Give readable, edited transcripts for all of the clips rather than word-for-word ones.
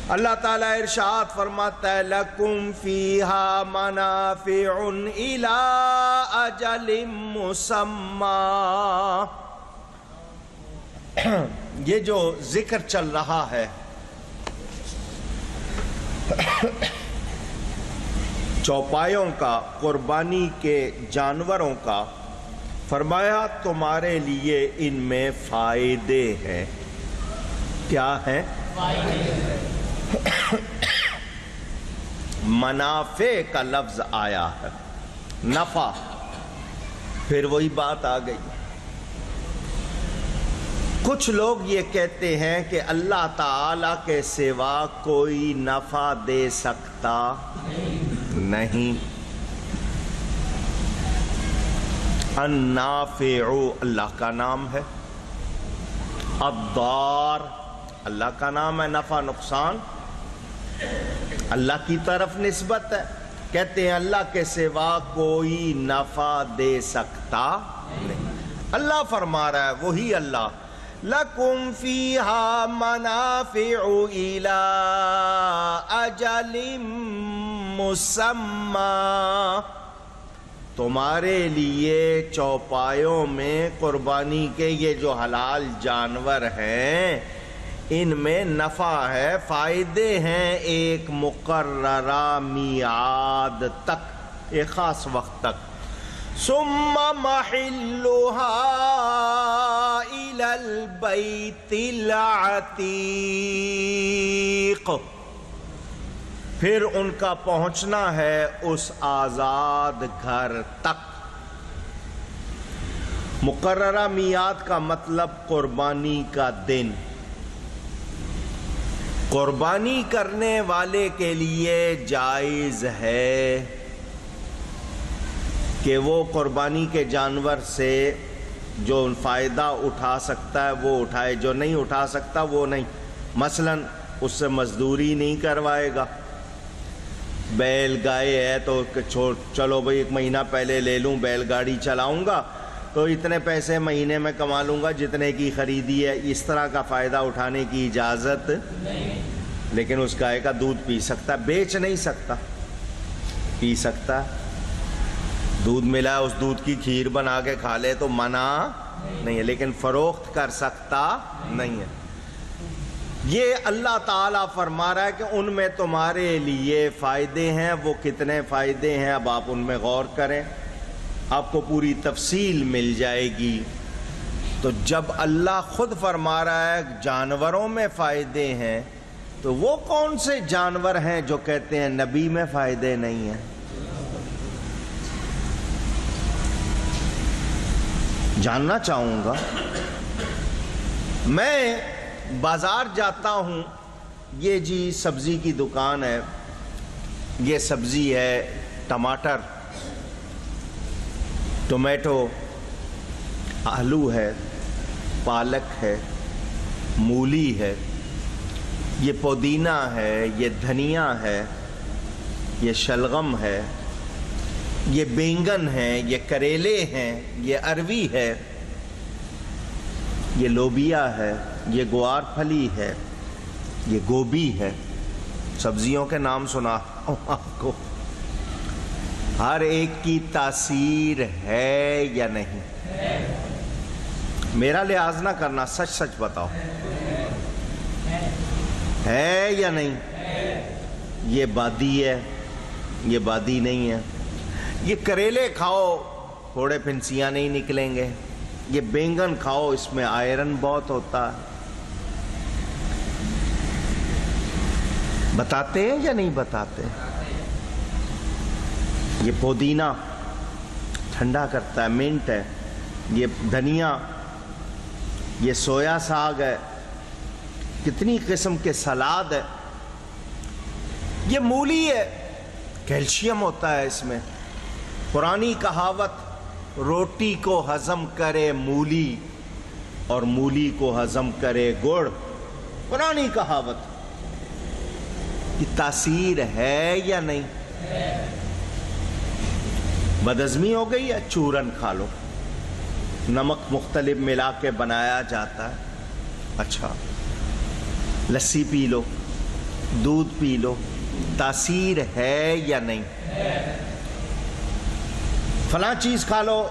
اللہ تعالیٰ ارشاد فرماتا ہے لَكُمْ فِيهَا مَنَافِعٌ إِلَىٰ أَجَلٍ مُّسَمًّى۔ یہ جو ذکر چل رہا ہے چوپایوں کا، قربانی کے جانوروں کا، فرمایا تمہارے لیے ان میں فائدے ہیں۔ کیا ہیں؟ منافع کا لفظ آیا ہے، نفع، پھر وہی بات آ گئی۔ کچھ لوگ یہ کہتے ہیں کہ اللہ تعالی کے سوا کوئی نفع دے سکتا نہیں۔ النافع اللہ کا نام ہے، الضار اللہ کا نام ہے، نفع نقصان اللہ کی طرف نسبت ہے۔ کہتے ہیں اللہ کے سوا کوئی نفع دے سکتا نہیں۔ اللہ فرما رہا ہے، وہی اللہ، لَكُمْ فِيهَا مَنَافِعُ إِلَىٰ أَجَلٍ مُّسَمًّى۔ تمہارے لیے چوپایوں میں قربانی کے یہ جو حلال جانور ہیں ان میں نفع ہے، فائدے ہیں، ایک مقررہ میعاد تک، ایک خاص وقت تک۔ ثم محلها إلى البيت العتيق، پھر ان کا پہنچنا ہے اس آزاد گھر تک۔ مقررہ میعاد کا مطلب قربانی کا دن۔ قربانی کرنے والے کے لیے جائز ہے کہ وہ قربانی کے جانور سے جو فائدہ اٹھا سکتا ہے وہ اٹھائے، جو نہیں اٹھا سکتا وہ نہیں۔ مثلا اس سے مزدوری نہیں کروائے گا، بیل گائے ہے تو چلو بھئی ایک مہینہ پہلے لے لوں، بیل گاڑی چلاؤں گا تو اتنے پیسے مہینے میں کما لوں گا جتنے کی خریدی ہے، اس طرح کا فائدہ اٹھانے کی اجازت نہیں۔ لیکن اس گائے کا دودھ پی سکتا، بیچ نہیں سکتا، پی سکتا، دودھ ملا اس دودھ کی کھیر بنا کے کھا لے تو منع نہیں ہے، لیکن فروخت کر سکتا نہیں ہے۔ یہ اللہ تعالیٰ فرما رہا ہے کہ ان میں تمہارے لیے فائدے ہیں۔ وہ کتنے فائدے ہیں اب آپ ان میں غور کریں، آپ کو پوری تفصیل مل جائے گی۔ تو جب اللہ خود فرما رہا ہے جانوروں میں فائدے ہیں، تو وہ کون سے جانور ہیں جو کہتے ہیں نبی میں فائدے نہیں ہیں؟ جاننا چاہوں گا۔ میں بازار جاتا ہوں، یہ جی سبزی کی دکان ہے، یہ سبزی ہے ٹماٹر، ٹومیٹو، آلو ہے، پالک ہے، مولی ہے، یہ پودینہ ہے، یہ دھنیا ہے، یہ شلغم ہے، یہ بینگن ہے، یہ کریلے ہیں، یہ اروی ہے، یہ لوبیا ہے، یہ گوار پھلی ہے، یہ گوبھی ہے۔ سبزیوں کے نام سنا ہوں آپ کو، ہر ایک کی تاثیر ہے یا نہیں؟ میرا لحاظ نہ کرنا، سچ سچ بتاؤ، ہے یا نہیں؟ یہ بادی ہے، یہ بادی نہیں ہے۔ یہ کریلے کھاؤ، تھوڑے پھنسیاں نہیں نکلیں گے۔ یہ بینگن کھاؤ، اس میں آئرن بہت ہوتا ہے۔ بتاتے ہیں یا نہیں بتاتے؟ یہ پودینہ ٹھنڈا کرتا ہے، منٹ ہے، یہ دھنیا، یہ سویا ساگ ہے، کتنی قسم کے سلاد ہے، یہ مولی ہے، کیلشیم ہوتا ہے اس میں۔ پرانی کہاوت، روٹی کو ہضم کرے مولی اور مولی کو ہضم کرے گڑ، پرانی کہاوت کی تاثیر ہے یا نہیں؟ بدہضمی ہو گئی ہے، چورن کھا لو، نمک مختلف ملا کے بنایا جاتا ہے، اچھا لسی پی لو، دودھ پی لو، تاثیر ہے یا نہیں؟ فلاں چیز کھا لو،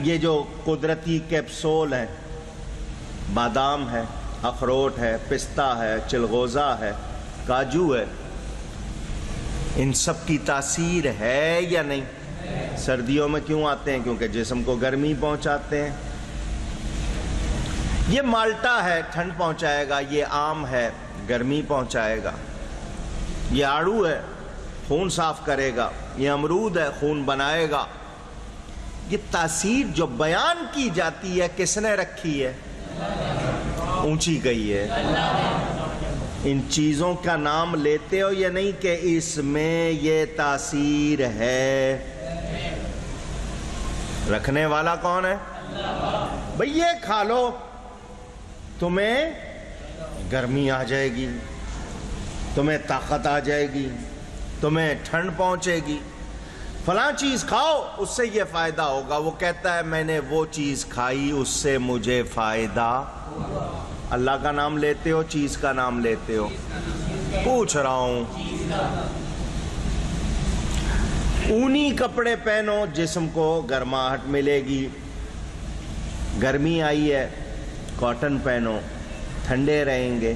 یہ جو قدرتی کیپسول ہیں، بادام ہے، اخروٹ ہے، پستہ ہے، چلغوزہ ہے، کاجو ہے، ان سب کی تاثیر ہے یا نہیں؟ سردیوں میں کیوں آتے ہیں؟ کیونکہ جسم کو گرمی پہنچاتے ہیں۔ یہ مالٹا ہے، ٹھنڈ پہنچائے گا، یہ آم ہے، گرمی پہنچائے گا، یہ آڑو ہے، خون صاف کرے گا، یہ امرود ہے، خون بنائے گا۔ یہ تاثیر جو بیان کی جاتی ہے کس نے رکھی ہے؟ اونچی گئی ہے۔ ان چیزوں کا نام لیتے ہو یا نہیں کہ اس میں یہ تاثیر ہے؟ رکھنے والا کون ہے؟ بھئی یہ کھا لو، تمہیں گرمی آ جائے گی، تمہیں طاقت آ جائے گی، تمہیں ٹھنڈ پہنچے گی، فلاں چیز کھاؤ اس سے یہ فائدہ ہوگا۔ وہ کہتا ہے میں نے وہ چیز کھائی اس سے مجھے فائدہ۔ اللہ کا نام لیتے ہو، چیز کا نام لیتے ہو؟ پوچھ رہا ہوں۔ اونی کپڑے پہنو، جسم کو گرماہٹ ملے گی۔ گرمی آئی ہے، کاٹن پہنو، ٹھنڈے رہیں گے۔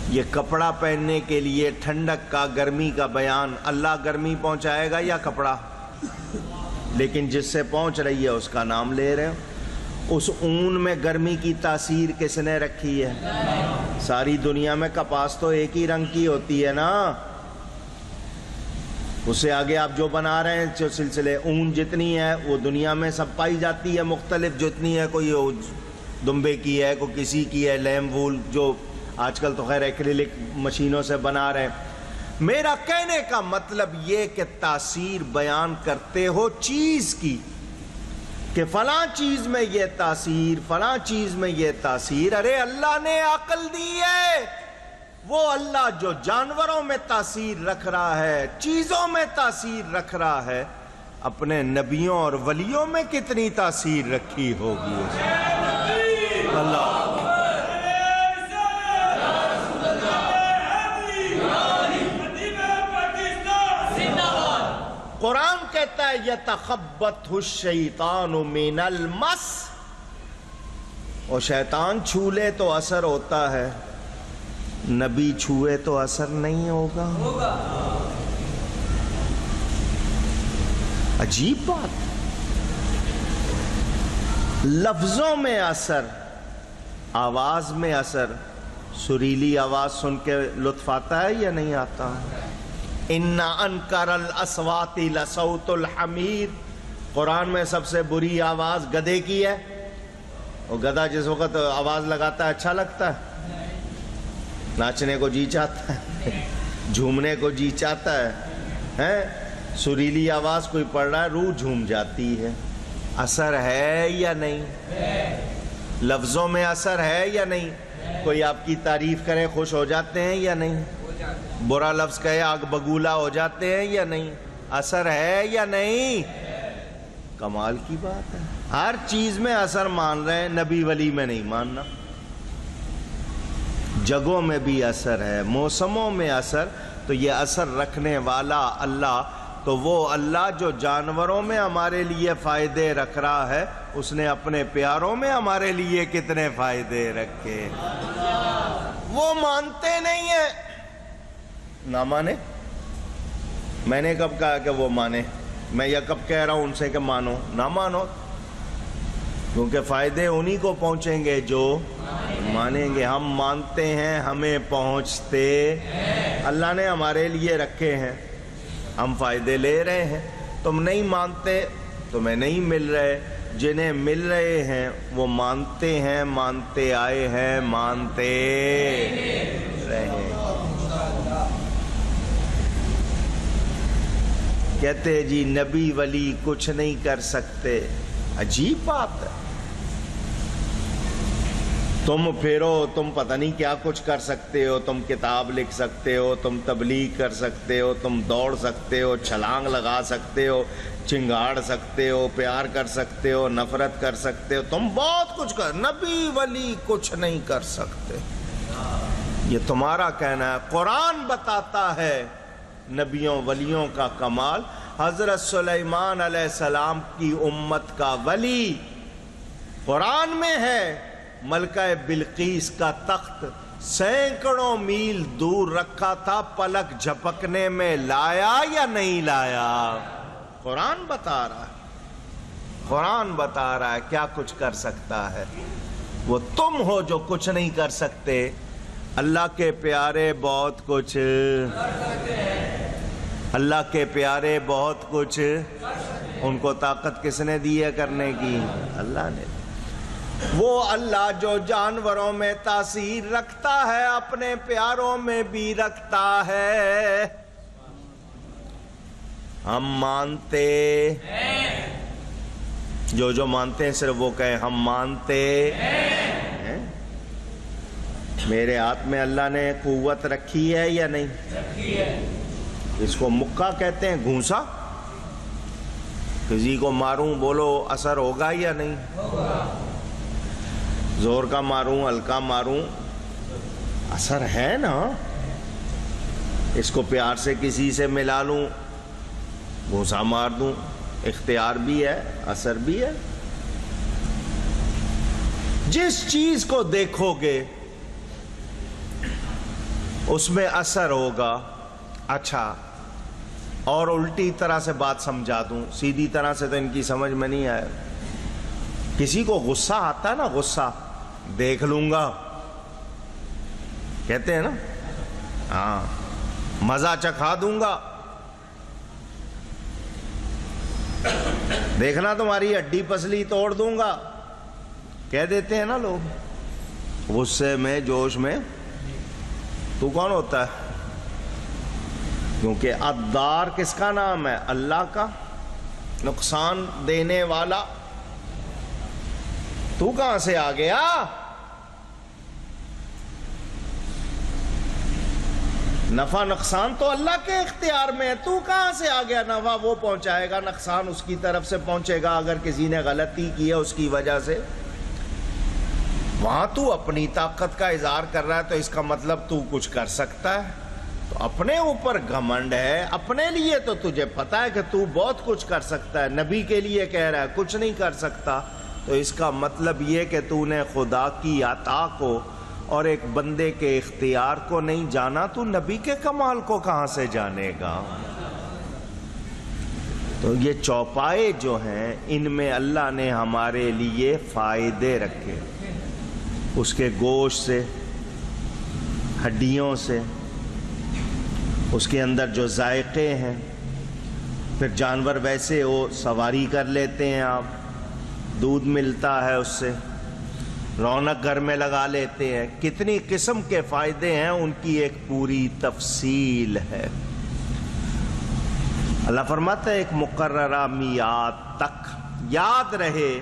یہ کپڑا پہننے کے لیے ٹھنڈک کا، گرمی کا بیان، اللہ گرمی پہنچائے گا یا کپڑا؟ لیکن جس سے پہنچ رہی ہے اس کا نام لے رہے ہو۔ اس اون میں گرمی کی تاثیر کس نے رکھی ہے؟ ساری دنیا میں کپاس تو ایک ہی رنگ کی ہوتی ہے نا، اس سے آگے آپ جو بنا رہے ہیں جو سلسلے، اون جتنی ہے وہ دنیا میں سب پائی جاتی ہے، مختلف جتنی ہے، کوئی دمبے کی ہے، کوئی کسی کی ہے، لیم وول، جو آج کل تو خیر ایکریلک مشینوں سے بنا رہے ہیں۔ میرا کہنے کا مطلب یہ کہ تاثیر بیان کرتے ہو چیز کی، کہ فلاں چیز میں یہ تاثیر، فلاں چیز میں یہ تاثیر۔ ارے اللہ نے عقل دی ہے، وہ اللہ جو جانوروں میں تاثیر رکھ رہا ہے، چیزوں میں تاثیر رکھ رہا ہے، اپنے نبیوں اور ولیوں میں کتنی تاثیر رکھی ہوگی اس نے؟ اللہ قرآن کہتا ہے یتخبطہ الشیطان من المس، اور شیطان چھو لے تو اثر ہوتا ہے، نبی چھوئے تو اثر نہیں ہوگا۔ عجیب بات، لفظوں میں اثر، آواز میں اثر، سریلی آواز سن کے لطف آتا ہے یا نہیں آتا؟ ان انکر الاصوات لصوت الحمیر، قرآن میں سب سے بری آواز گدھے کی ہے۔ وہ گدھا جس وقت آواز لگاتا ہے اچھا لگتا ہے، ناچنے کو جی چاہتا ہے، جھومنے کو جی چاہتا ہے، سریلی آواز کوئی پڑھ رہا ہے روح جھوم جاتی ہے۔ اثر ہے یا نہیں؟ لفظوں میں اثر ہے یا نہیں؟ کوئی آپ کی تعریف کرے خوش ہو جاتے ہیں یا نہیں؟ برا لفظ کہے آگ بگولا ہو جاتے ہیں یا نہیں؟ اثر ہے یا نہیں؟ کمال کی بات ہے، ہر چیز میں اثر مان رہے ہیں، نبی ولی میں نہیں ماننا۔ جگہوں میں بھی اثر ہے، موسموں میں اثر، تو یہ اثر رکھنے والا اللہ، تو وہ اللہ جو جانوروں میں ہمارے لیے فائدے رکھ رہا ہے، اس نے اپنے پیاروں میں ہمارے لیے کتنے فائدے رکھے۔ وہ مانتے نہیں ہیں، نہ مانے۔ میں نے کب کہا کہ وہ مانے؟ میں یہ کب کہہ رہا ہوں ان سے کہ مانو؟ نہ مانو، کیونکہ فائدے انہی کو پہنچیں گے جو مانیں گے۔ ہم مانتے ہیں، ہمیں پہنچتے اللہ نے ہمارے لیے رکھے ہیں، ہم فائدے لے رہے ہیں۔ تم نہیں مانتے، تمہیں نہیں مل رہے، جنہیں مل رہے ہیں وہ مانتے ہیں، مانتے آئے ہیں، مانتے رہے۔ کہتے جی نبی ولی کچھ نہیں کر سکتے، عجیب بات ہے۔ تم پھرو، تم پتہ نہیں کیا کچھ کر سکتے ہو، تم کتاب لکھ سکتے ہو، تم تبلیغ کر سکتے ہو، تم دوڑ سکتے ہو، چھلانگ لگا سکتے ہو، چنگاڑ سکتے ہو، پیار کر سکتے ہو، نفرت کر سکتے ہو، تم بہت کچھ کر، نبی ولی کچھ نہیں کر سکتے۔ یہ تمہارا کہنا ہے، قرآن بتاتا ہے نبیوں ولیوں کا کمال۔ حضرت سلیمان علیہ السلام کی امت کا ولی قرآن میں ہے، ملکہ بلقیس کا تخت سینکڑوں میل دور رکھا تھا، پلک جھپکنے میں لایا یا نہیں لایا؟ قرآن بتا رہا ہے، قرآن بتا رہا ہے کیا کچھ کر سکتا ہے۔ وہ تم ہو جو کچھ نہیں کر سکتے۔ اللہ کے پیارے بہت کچھ، اللہ کے پیارے بہت کچھ، ان کو طاقت کس نے دی ہے کرنے کی؟ اللہ نے۔ وہ اللہ جو جانوروں میں تاثیر رکھتا ہے اپنے پیاروں میں بھی رکھتا ہے۔ ہم مانتے، جو مانتے ہیں صرف وہ کہیں ہم مانتے ہیں۔ میرے ہاتھ میں اللہ نے قوت رکھی ہے یا نہیں رکھی ہے؟ اس کو مکہ کہتے ہیں، گھونسا۔ کسی کو ماروں بولو اثر ہوگا یا نہیں ہوگا؟ زور کا ماروں ہلکا ماروں اثر ہے نا۔ اس کو پیار سے کسی سے ملا لوں، گھونسا مار دوں، اختیار بھی ہے، اثر بھی ہے۔ جس چیز کو دیکھو گے اس میں اثر ہوگا۔ اچھا، اور الٹی طرح سے بات سمجھا دوں، سیدھی طرح سے تو ان کی سمجھ میں نہیں آئے۔ کسی کو غصہ آتا ہے نا، غصہ دیکھ لوں گا کہتے ہیں نا، ہاں، مزہ چکھا دوں گا، دیکھنا تمہاری ہڈی پسلی توڑ دوں گا، کہہ دیتے ہیں نا لوگ غصے میں، جوش میں۔ تو کون ہوتا ہے؟ کیونکہ الدار کس کا نام ہے؟ اللہ کا، نقصان دینے والا۔ تو کہاں سے آ گیا؟ نفع نقصان تو اللہ کے اختیار میں ہے، تو کہاں سے آ گیا؟ نفع وہ پہنچائے گا، نقصان اس کی طرف سے پہنچے گا اگر کسی نے غلطی کی ہے اس کی وجہ سے۔ وہاں تو اپنی طاقت کا اظہار کر رہا ہے تو اس کا مطلب تو کچھ کر سکتا ہے، تو اپنے اوپر گھمنڈ ہے۔ اپنے لیے تو تجھے پتا ہے کہ تو بہت کچھ کر سکتا ہے، نبی کے لیے کہہ رہا ہے کچھ نہیں کر سکتا، تو اس کا مطلب یہ کہ تو نے خدا کی عطا کو اور ایک بندے کے اختیار کو نہیں جانا، تو نبی کے کمال کو کہاں سے جانے گا؟ تو یہ چوپائے جو ہیں ان میں اللہ نے ہمارے لیے فائدے رکھے، اس کے گوشت سے، ہڈیوں سے، اس کے اندر جو ذائقے ہیں۔ پھر جانور ویسے وہ سواری کر لیتے ہیں، آپ دودھ ملتا ہے اس سے، رونق گھر میں لگا لیتے ہیں۔ کتنی قسم کے فائدے ہیں، ان کی ایک پوری تفصیل ہے۔ اللہ فرماتا ہے ایک مقررہ میعاد تک یاد رہے